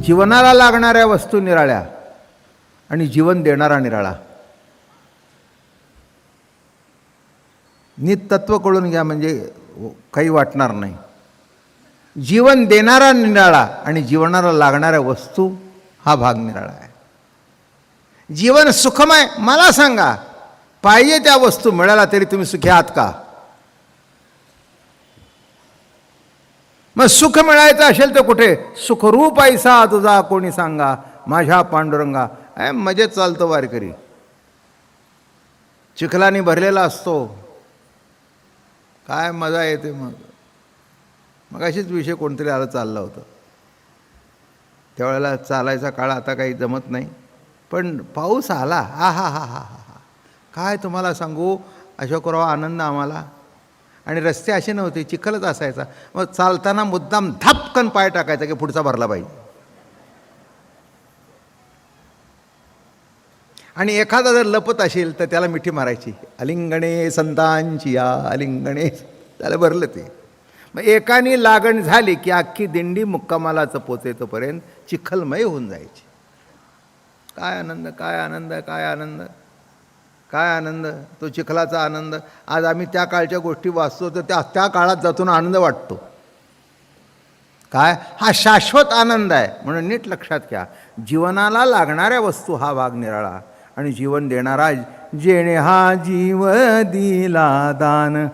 जीवनाला लागणाऱ्या वस्तू निराळ्या आणि जीवन देणारा निराळा. नीट तत्व कळून घ्या, म्हणजे काही वाटणार नाही. जीवन देणारा निराळा आणि जीवनाला लागणाऱ्या वस्तू हा भाग निराळा आहे. जीवन सुखमय, मला सांगा, पाहिजे त्या वस्तू मिळाला तरी तुम्ही सुखी आहात का? मग सुख मिळायचं असेल तर कुठे? सुखरूप ऐसा तुझा कोणी सांगा, माझ्या पांडुरंगा. मजेत चालतो वारकरी, चिखलाने भरलेला असतो, काय मजा येते. मग अशीच विषय कोणतरी आलं चाललं होतं, त्यावेळेला चालायचा काळ आता काही जमत नाही, पण पाऊस आला, हा हा हा हा हा, काय तुम्हाला सांगू अशोकराव, आनंद आम्हाला. आणि रस्ते असे नव्हते, चिखलच असायचा. मग चालताना मुद्दाम धपकन पाय टाकायचा की पुढचा भरला पाहिजे. आणि एखादा जर लपत असेल तर त्याला मिठी मारायची, अलिंगणे संतांची या अलिंगणे, त्याला भरलं ते. मग एकाने लागण झाली की अख्खी दिंडी मुक्कामालाच पोचेतोपर्यंत चिखलमय होऊन जायची. काय आनंद, काय आनंद, काय आनंद, काय आनंद, तो चिखलाचा आनंद. आज आम्ही त्या काळच्या गोष्टी वाचतो तर त्या काळात जातून आनंद वाटतो. काय, हा शाश्वत आनंद आहे. म्हणून नीट लक्षात घ्या, जीवनाला लागणाऱ्या वस्तू हा भाग निराळा आणि जीवन देणारा जेणे हा जीव दिला दान.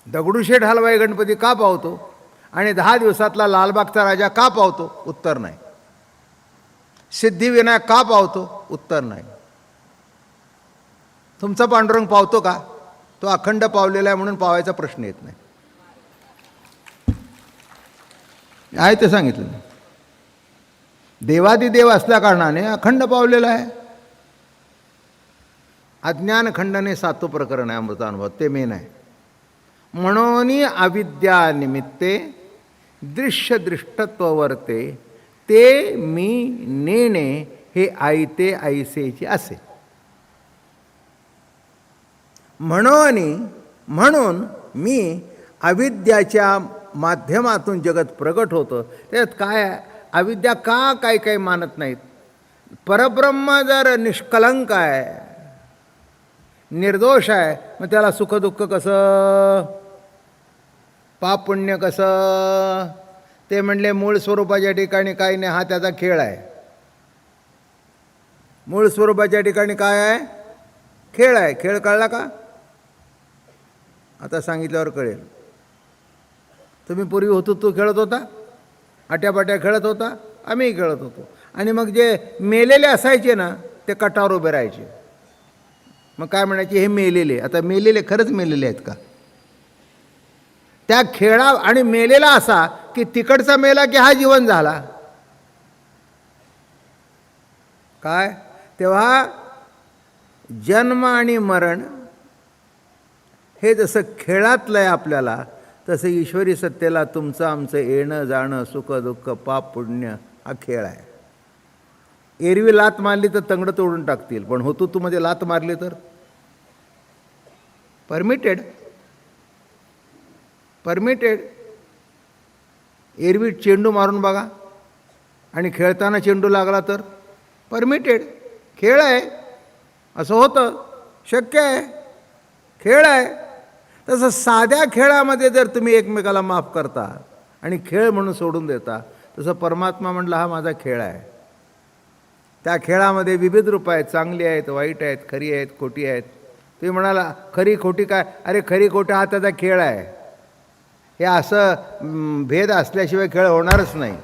दगडूशेठ हलवाई गणपती का पावतो आणि 10 दिवसातला लालबागचा राजा का पावतो? उत्तर नाही. सिद्धिविनायक का पावतो? उत्तर नाही. तुमचा पांडुरंग पावतो का? तो अखंड पावलेला आहे म्हणून पावायचा प्रश्न येत नाही. आहे ते सांगितलं. देवादिदेव असल्या कारणाने अखंड पावलेला आहे. अज्ञान खंडने 7 प्रकरण आहे अमृतानुभव, ते मेन आहे. म्हणून अविद्या निमित्ते दृश्य दृष्टत्व वर्ते, ते मी नेणे हे आयते ऐसेचे असे. म्हणून मी अविद्याच्या माध्यमातून जगत प्रगट होतं. त्यात काय आहे? अविद्या का काही मानत नाहीत? परब्रह्म जर निष्कलंक आहे, निर्दोष आहे, मग त्याला सुखदुःख कसं, पाप पुण्य कसं? ते म्हणले मूळ स्वरूपाच्या ठिकाणी काही नाही, हा त्याचा खेळ आहे. मूळ स्वरूपाच्या ठिकाणी काय आहे? खेळ आहे. खेळ कळला का? आता सांगितल्यावर कळेल. तुम्ही पूर्वी होतो तो खेळत होता, आट्यापाट्या खेळत होता, आम्हीही खेळत होतो. आणि मग जे मेलेले असायचे ना, ते कटावर उभे राहायचे. मग काय म्हणायचे? हे मेलेले. आता मेलेले खरंच मेलेले आहेत का? त्या खेळा आणि मेलेला असा की तिकडचा मेला की हा जीवन झाला. काय? तेव्हा जन्म आणि मरण हे जसं खेळातलं आहे आपल्याला, तसं ईश्वरी सत्तेला तुमचं आमचं येणं जाणं, सुख दुःख, पाप पुण्य हा खेळ आहे. एरवी लात मारली तर तंगडं तोडून टाकतील, पण हुतुतूमध्ये लात मारली तर परमिटेड. एरवी चेंडू मारून बघा आणि खेळताना चेंडू लागला तर परमिटेड. खेळ आहे, असं होतं, शक्य आहे, खेळ आहे. तसं साध्या खेळामध्ये जर तुम्ही एकमेकाला माफ करता आणि खेळ म्हणून सोडून देता, तसं परमात्मा म्हटलं हा माझा खेळ आहे. त्या खेळामध्ये विविध रूप आहेत, चांगली आहेत, वाईट आहेत, खरी आहेत, खोटी आहेत. तुम्ही म्हणाला खरी खोटी काय? अरे खरी खोटी हा त्याचा खेळ आहे. हे असं भेद असल्याशिवाय खेळ होणारच नाही.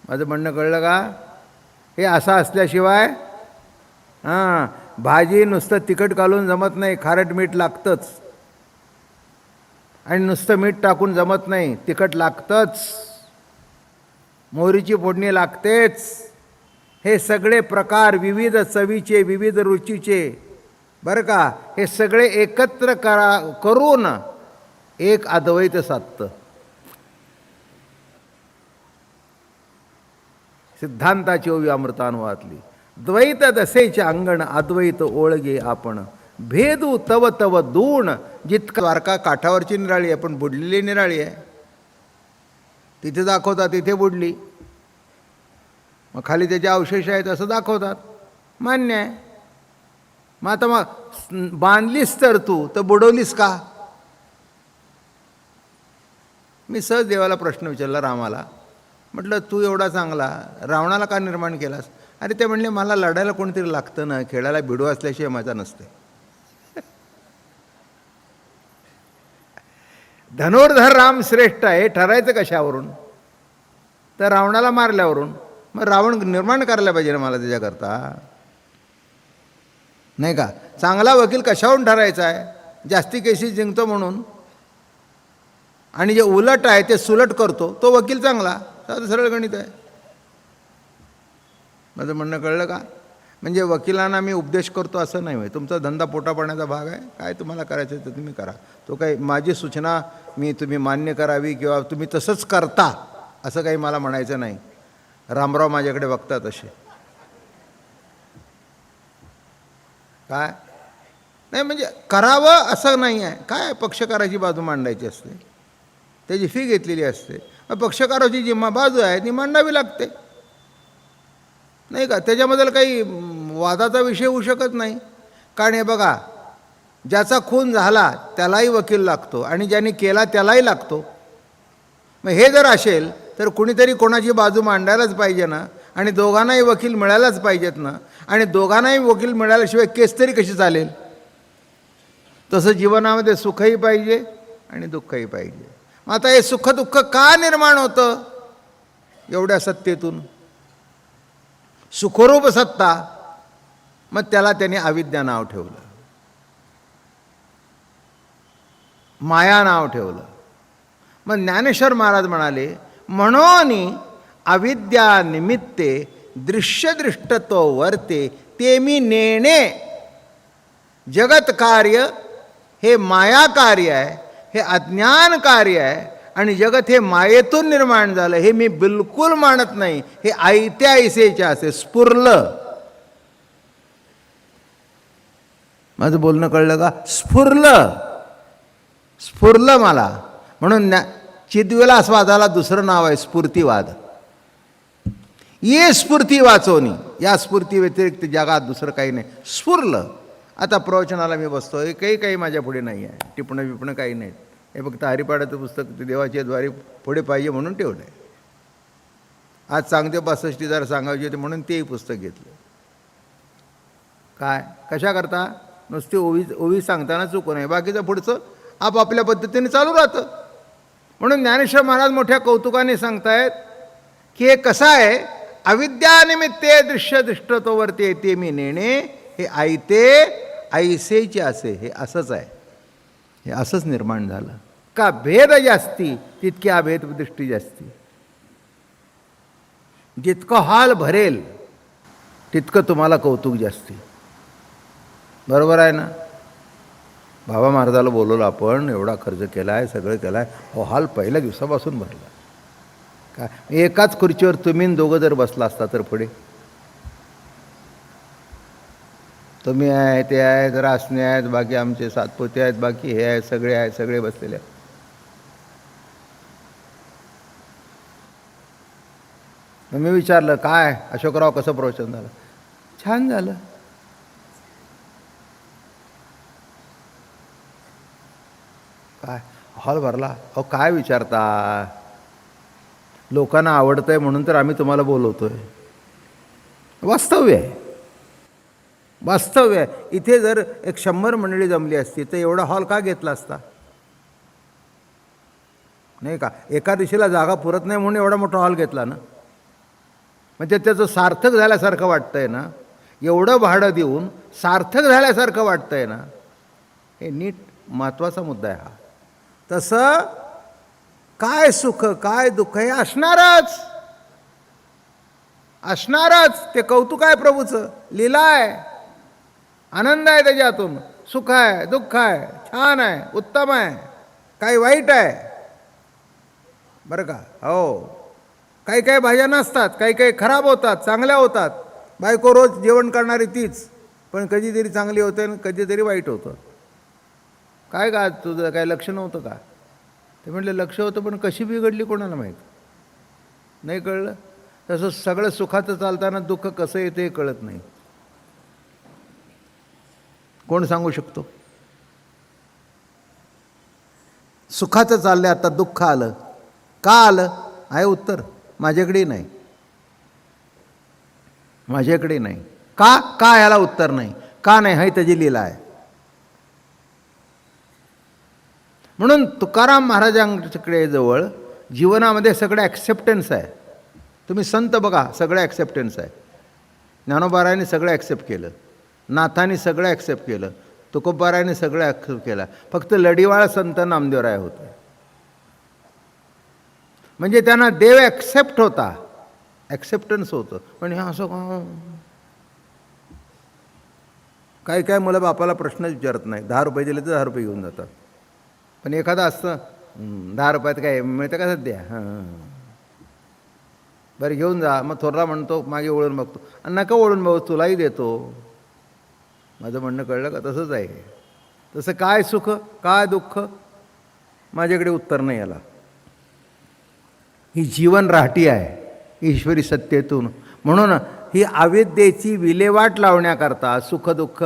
माझं म्हणणं कळलं का? हे असं असल्याशिवाय भाजी नुसतं तिखट घालून जमत नाही, खारट मीठ लागतंच. आणि नुसतं मीठ टाकून जमत नाही, तिखट लागतंच, मोहरीची फोडणी लागतेच. हे सगळे प्रकार विविध चवीचे, विविध रुचीचे, बरं का, हे सगळे एकत्र करून एक अद्वैत साधतं. सिद्धांताची ओवी अमृतानुभवातली. द्वैत दसेचे अंगण अद्वैत ओळगे आपण, भेदू तव तव दूण. जितका द्वारका काठावरची निराळी आहे पण बुडलेली निराळी आहे. तिथे दाखवतात इथे बुडली, मग खाली त्याचे अवशेष आहेत असं दाखवतात, मान्य आहे. मग आता मग बांधलीस तर बुडवलीस का? मी सहज देवाला प्रश्न विचारला, रामाला. म्हटलं तू एवढा चांगला रावणाला का निर्माण केलास? अरे ते म्हणले मला लढायला कोणतरी लागतं ना, खेळायला भिडू असल्याशिवाय मजा नसते. धनुर्धर राम श्रेष्ठ आहे ठरायचं कशावरून? तर रावणाला मारल्यावरून. मग रावण निर्माण करायला पाहिजे ना मला त्याच्याकरता, नाही का? चांगला वकील कशावरून ठरायचा आहे? जास्ती केसेस जिंकतो म्हणून. आणि जे उलट आहे ते सुलट करतो तो वकील चांगला. साधं सरळ गणित आहे. माझं म्हणणं कळलं का? म्हणजे वकिलांना मी उपदेश करतो असं नाही. तुमचा धंदा पोटा पाण्याचा भाग आहे, काय तुम्हाला करायचं तर तुम्ही करा. तो काही माझी सूचना तुम्ही मान्य करावी किंवा तुम्ही तसंच करता असं काही मला म्हणायचं नाही. रामराव माझ्याकडे बघतात असे. काय नाही म्हणजे करावं असं नाही आहे. काय पक्षकाराची बाजू मांडायची असते, त्याची फी घेतलेली असते. पक्षकाराची जी बाजू आहे ती मांडावी लागते, नाही का? त्याच्याबद्दल काही वादाचा विषय होऊ शकत नाही. कारण हे बघा, ज्याचा खून झाला त्यालाही वकील लागतो आणि ज्याने केला त्यालाही लागतो. मग हे जर असेल तर कुणीतरी कोणाची बाजू मांडायलाच पाहिजे ना, आणि दोघांनाही वकील मिळायलाच पाहिजेत ना. आणि दोघांनाही वकील मिळाल्याशिवाय केस तरी कशी चालेल? तसं जीवनामध्ये सुखही पाहिजे आणि दुःखही पाहिजे. मग आता हे सुख दुःख का निर्माण होतं? एवढ्या सत्तेतून. सुखरूप सत्ता, मग त्याला त्याने अविद्या नाव ठेवलं, माया नाव ठेवलं. मग ज्ञानेश्वर महाराज म्हणाले, म्हणून अविद्या निमित्ते दृश्यदृष्टतो वर्ते ते मी नेणे. जगत कार्य हे माया कार्य आहे, हे अज्ञान कार्य आहे. आणि जगत हे मायेतून निर्माण झालं हे मी बिलकुल मानत नाही. हे आयत्या ऐसेचे असे स्फुरलं. माझं बोलणं कळलं का? स्फुरलं, स्फुरलं मला. म्हणून चिद्विलासवादाला दुसरं नाव आहे स्फूर्तिवाद. ये स्फूर्ती वाचवणी, या स्फूर्ती व्यतिरिक्त जगात दुसरं काही नाही. स्फुरलं. आता प्रवचनाला मी बसतोय, काही माझ्या पुढे नाही आहे, टिपणं बिपणं काही नाही. हे फक्त हरिपाठाचं पुस्तक ते देवाच्या द्वारे पुढे पाहिजे म्हणून ठेवलं आहे. आज सांगते 65,000 सांगायचे होते म्हणून तेही पुस्तक घेतलं. काय कशा करता? नुसती ओवी सांगताना चुकू नये, बाकीचं पुढचं आपापल्या पद्धतीने चालू राहतं. म्हणून ज्ञानेश्वर महाराज मोठ्या कौतुकाने सांगतायत की हे कसं आहे, अविद्यानिमित्ते दृश्य दृष्टतोवरती येते मी नेणे. हे आयते ऐसेचे असे, हे असंच आहे, हे असंच निर्माण झालं. का भेद जास्ती तितकी अभेद दृष्टी जास्ती. जितकं हॉल भरेल तितकं तुम्हाला कौतुक जास्ती. बरोबर आहे ना? बाबा महाराजाला बोलवलं आपण, एवढा खर्च केला आहे, सगळं केलं आहे, हो हॉल पहिल्या दिवसापासून भरला. काय एकाच खुर्चीवर तुम्ही दोघं जर बसला असता तर पुढे तुम्ही आहे, ते आहेत, रासने आहेत, बाकी आमचे सातपोते आहेत, बाकी हे आहेत, सगळे बसलेले आहेत. मी विचारलं काय अशोकराव कसं प्रवचन झालं? छान झालं. काय हॉल भरला? अहो काय विचारता, लोकांना आवडतंय म्हणून तर आम्ही तुम्हाला बोलवतोय. वास्तव्य आहे, वास्तव्य आहे. इथे जर 100 मंडळी जमली असती तर एवढा हॉल का घेतला असता? नाही का? एका दिवशीला जागा पुरत नाही म्हणून एवढा मोठा हॉल घेतला ना. म्हणजे त्याचं सार्थक झाल्यासारखं वाटतंय ना, एवढं भाडं देऊन सार्थक झाल्यासारखं वाटतंय ना. हे नीट महत्त्वाचा मुद्दा आहे हा. तसं काय सुख काय दुःख हे असणारच, असणारच. ते कौतुक आहे प्रभूचं, लीला आहे, आनंद आहे त्याच्यातून, सुख आहे, दुःख आहे, छान आहे, उत्तम आहे, काही वाईट आहे, बरं का? हो, काही काही भाज्या नसतात, काही काही खराब होतात, चांगल्या होतात. बायको रोज जेवण करणारी तीच, पण कधीतरी चांगली होते आणि कधीतरी वाईट होतं. काय का तुझं काय लक्ष नव्हतं का? ते म्हटलं लक्ष होतं, पण कशी बिघडली कोणाला माहीत. नाही कळलं. तसं सगळं सुखाचं चालताना दुःख कसं येतं हे कळत नाही. कोण सांगू शकतो? सुखाचं चाललंय, आता दुःख आलं. का आलं आहे उत्तर माझ्याकडे नाही. माझ्याकडे नाही. का का ह्याला उत्तर नाही. का नाही हे त्याची लीला आहे. म्हणून तुकाराम महाराजांकडे जवळ जीवनामध्ये सगळं ॲक्सेप्टन्स आहे. तुम्ही संत बघा, सगळं ॲक्सेप्टन्स आहे. ज्ञानोबारायांनी सगळं ॲक्सेप्ट केलं, नाथांनी सगळं ॲक्सेप्ट केलं, तुकोबारायांनी सगळं ॲक्सेप्ट केलं. फक्त लढीवाळा संत नामदेवराय होते. म्हणजे त्यांना देव ॲक्सेप्ट होता, ॲक्सेप्टन्स होतं. पण हे असं काही काय मुलं बापाला प्रश्नच विचारत नाही. 10 रुपये दिले तर 10 रुपये घेऊन जातात. पण एखादं असतं 10 रुपयात काय मिळतं का सध्या, बरं घेऊन जा. मग थोरला म्हणतो मागे वळून बघतो, नका वळून बघू, तुलाही देतो. माझं म्हणणं कळलं का? तसंच आहे. तसं काय सुख काय दुःख माझ्याकडे उत्तर नाही याला. ही जीवन राहटी आहे ईश्वरी सत्तेतून. म्हणून ही अविद्येची विल्हेवाट लावण्याकरता सुख दुःख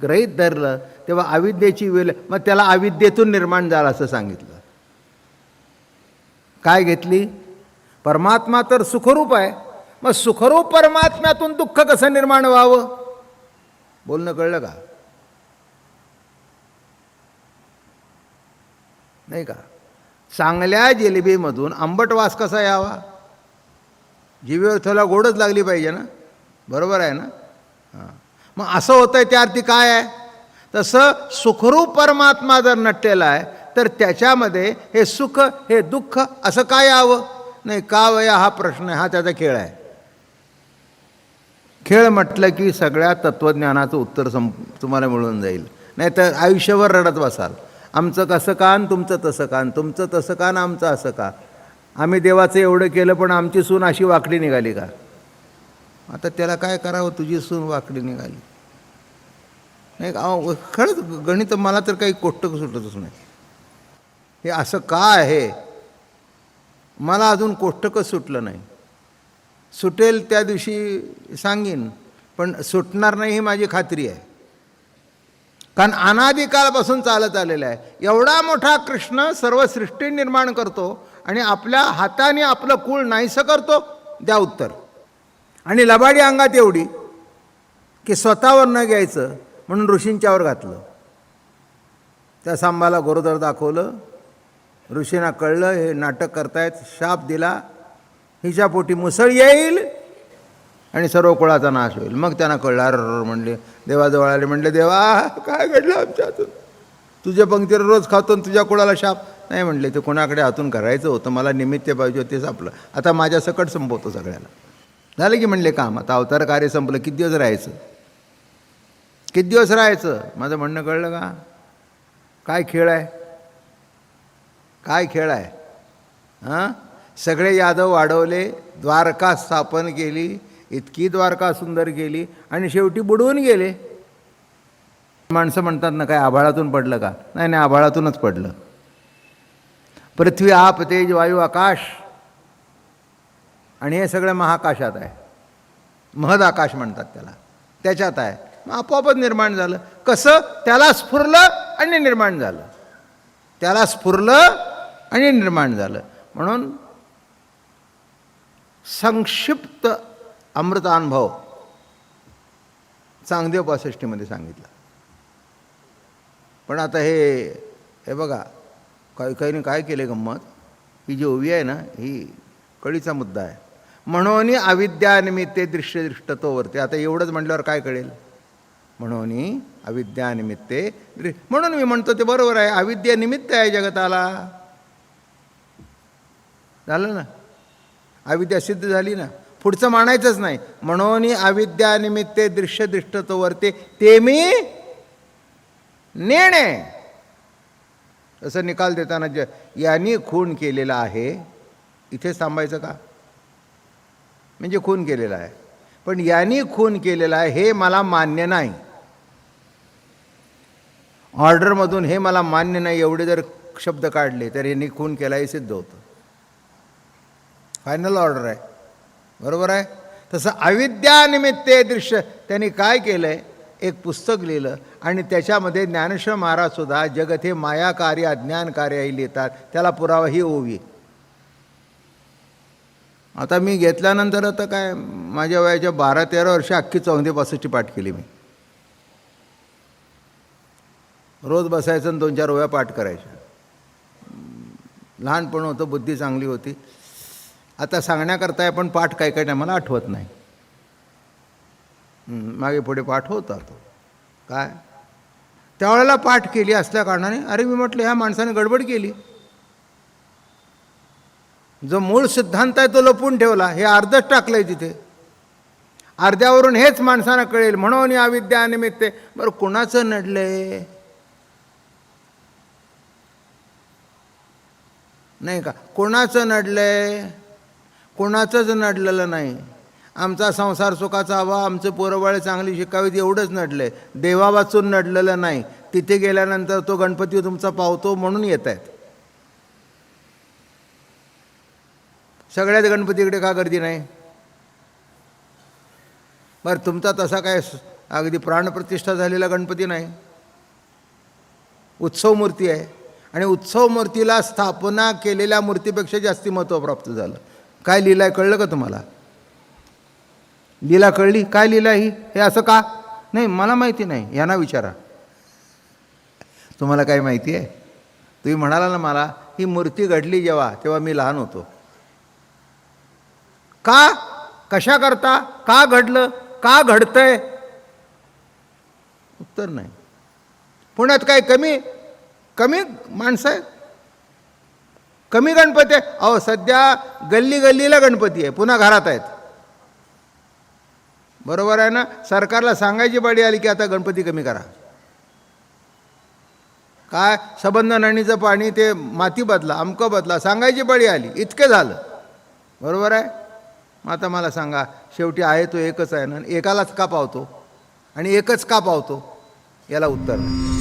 गृहीत धरलं तेव्हा अविद्येची मग त्याला अविद्येतून निर्माण झालं असं सांगितलं. काय घेतली? परमात्मा तर सुखरूप आहे, मग सुखरूप परमात्म्यातून दुःख कसं निर्माण व्हावं? बोलणं कळलं का? नाही का? चांगल्या जिलेबीमधून आंबट वास कसा यावा? जिभेवर थोडा गोडच लागली पाहिजे ना, बरोबर आहे ना? हां, मग असं होतं आहे त्या अर्थी काय आहे? तसं सुखरूप परमात्मा जर नटलेला आहे तर त्याच्यामध्ये हे सुख हे दुःख असं काय यावं? नाही का वया हा प्रश्न आहे, हा त्याचा खेळ आहे. खेळ म्हटलं की सगळ्या तत्त्वज्ञानाचं उत्तर तुम्हाला मिळून जाईल. नाही तर आयुष्यभर रडत बसाल, आमचं कसं का आणि तुमचं तसं का, तुमचं तसं का आणि आमचं असं का, आम्ही देवाचं एवढं केलं पण आमची सून अशी वाकडी निघाली का. आता त्याला काय करावं? तुझी सून वाकडी निघाली नाही का? खरंच गणित मला तर काही कोष्टक सुटतच नाही. हे असं का आहे? मला अजून कोष्टकच सुटलं नाही. सुटेल त्या दिवशी सांगीन, पण सुटणार नाही ही माझी खात्री आहे. कारण अनादिकाळपासून चालत आलेला आहे. एवढा मोठा कृष्ण सर्व सृष्टी निर्माण करतो आणि आपल्या हाताने आपलं कुळ नाहीसं करतो. द्या उत्तर. आणि लबाडी अंगात एवढी की स्वतःवर न घ्यायचं म्हणून ऋषींच्यावर घातलं. त्या सांबाला गोरोदर दाखवलं, ऋषींना कळलं हे नाटक करतायत, शाप दिला, हिच्या पोटी मुसळ येईल आणि सर्व कुळाचा नाश होईल. मग त्यांना कळलं, अर म्हणले, देवाजवळ आले, म्हणले देवा काय घडलं आमच्या हातून? तुझ्या पंक्तीवर रोज खातो आणि तुझ्या कुळाला शाप नाही. म्हणले ते कोणाकडे हातून करायचं होतं, मला निमित्त पाहिजे होते, तेच आपलं आता माझ्या सकट संपवतो सगळ्याला. झालं की म्हणले काम, आता अवतार कार्य संपलं. किती दिवस राहायचं? किती दिवस राहायचं? माझं म्हणणं कळलं का? काय खेळ आहे? काय खेळ आहे? हां, सगळे यादव वाढवले, द्वारका स्थापन केली, इतकी द्वारका सुंदर केली आणि शेवटी बुडवून गेले. माणसं म्हणतात ना काय आभाळातून पडलं का? नाही नाही, आभाळातूनच पडलं. पृथ्वी आप तेज वायू आकाश आणि हे सगळं महाकाशात आहे. महद आकाश म्हणतात त्याला, त्याच्यात आहे. मग आपोआपच निर्माण झालं. कसं? त्याला स्फुरलं आणि निर्माण झालं. त्याला स्फुरलं आणि निर्माण झालं. म्हणून संक्षिप्त अमृतानुभव चांगदेव 65 सांगितलं. पण आता हे बघा, काही काय केले गंमत. ही जी ओवी आहे ना, ही कळीचा मुद्दा आहे. म्हणून अविद्यानिमित्ते दृष्टतोवर्ते. आता एवढंच म्हटल्यावर काय कळेल? म्हणून अविद्यानिमित्ते, म्हणून मी म्हणतो ते बरोबर आहे, अविद्यानिमित्त आहे जगताला. झालं ना? अविद्या सिद्ध झाली ना, पुढचं मानायचंच नाही. म्हणून अविद्यानिमित्ते दृष्टतोवर्ते ते मी नेणे. तसं निकाल देताना यांनी खून केलेला आहे, इथेच थांबायचं का? म्हणजे खून केलेला आहे, पण यांनी खून केलेला आहे हे मला मान्य नाही. ऑर्डरमधून हे मला मान्य नाही एवढे जर शब्द काढले तर यांनी खून केला हे सिद्ध होतं. फायनल ऑर्डर आहे, बरोबर आहे. तसं अविद्यानिमित्ते दृश्य त्यांनी काय केलं आहे, एक पुस्तक लिहिलं आणि त्याच्यामध्ये ज्ञानेश्वर महाराजसुद्धा जगत हे माया कार्य अज्ञान कार्यही लिहितात, त्याला पुरावा ही ओवी. आता मी घेतल्यानंतर आता काय माझ्या वयाच्या 12-13 वर्ष अख्खी 4-5ची पाठ केली मी. रोज बसायचं आणि 2-4 ओव्या पाठ करायच्या. लहानपण होतं, बुद्धी चांगली होती. आता सांगण्याकरता पण पाठ काय काय मला आठवत नाही. मागे पुढे पाठ होता तो काय. त्यावेळेला पाठ केली असल्या कारणाने अरे मी म्हटलं ह्या माणसाने गडबड केली. जो मूळ सिद्धांत आहे तो लपवून ठेवला, हे अर्धच टाकलंय तिथे. अर्ध्यावरून हेच माणसांना कळेल म्हणून या अविद्यानिमित्ते. बरं कुणाचं नडलंय नाही का, कोणाचं नडलंय, कोणाचंच नडलेलं नाही. आमचा संसार सुखाचा हवा, आमचे पोरबाळे चांगली शिकावीत एवढंच नडलंय. देवा वाचून नडलेलं नाही. तिथे गेल्यानंतर तो गणपती तुमचा पावतो म्हणून येत आहेत. सगळ्याच गणपतीकडे का गर्दी नाही. बरं तुमचा तसा काय अगदी प्राणप्रतिष्ठा झालेला गणपती नाही, उत्सव मूर्ती आहे. आणि उत्सव मूर्तीला स्थापना केलेल्या मूर्तीपेक्षा जास्ती महत्त्व प्राप्त झालं. काय लीला आहे कळलं का तुम्हाला. लीला कळली काय लीला ही, हे असं का नाही मला माहिती नाही, यांना विचारा. तुम्हाला काय माहिती आहे. तुम्ही म्हणाला ना मला ही मूर्ती घडली जेव्हा, तेव्हा मी लहान होतो. का कशा करता का घडलं का घडतंय उत्तर नाही. पुण्यात काय कमी कमी माणसं आहे, कमी गणपती आहे. अहो सध्या गल्ली गल्लीला गणपती आहे, पुन्हा घरात आहेत. बरोबर आहे ना. सरकारला सांगायची पाळी आली की आता गणपती कमी करा. काय संबंध नणीचं पाणी ते माती बदला अमकं बदला, सांगायची पाळी आली, इतके झालं. बरोबर आहे. मग आता मला सांगा शेवटी आहे तो एकच आहे ना, एकालाच का पावतो आणि एकच का पावतो, याला उत्तर नाही.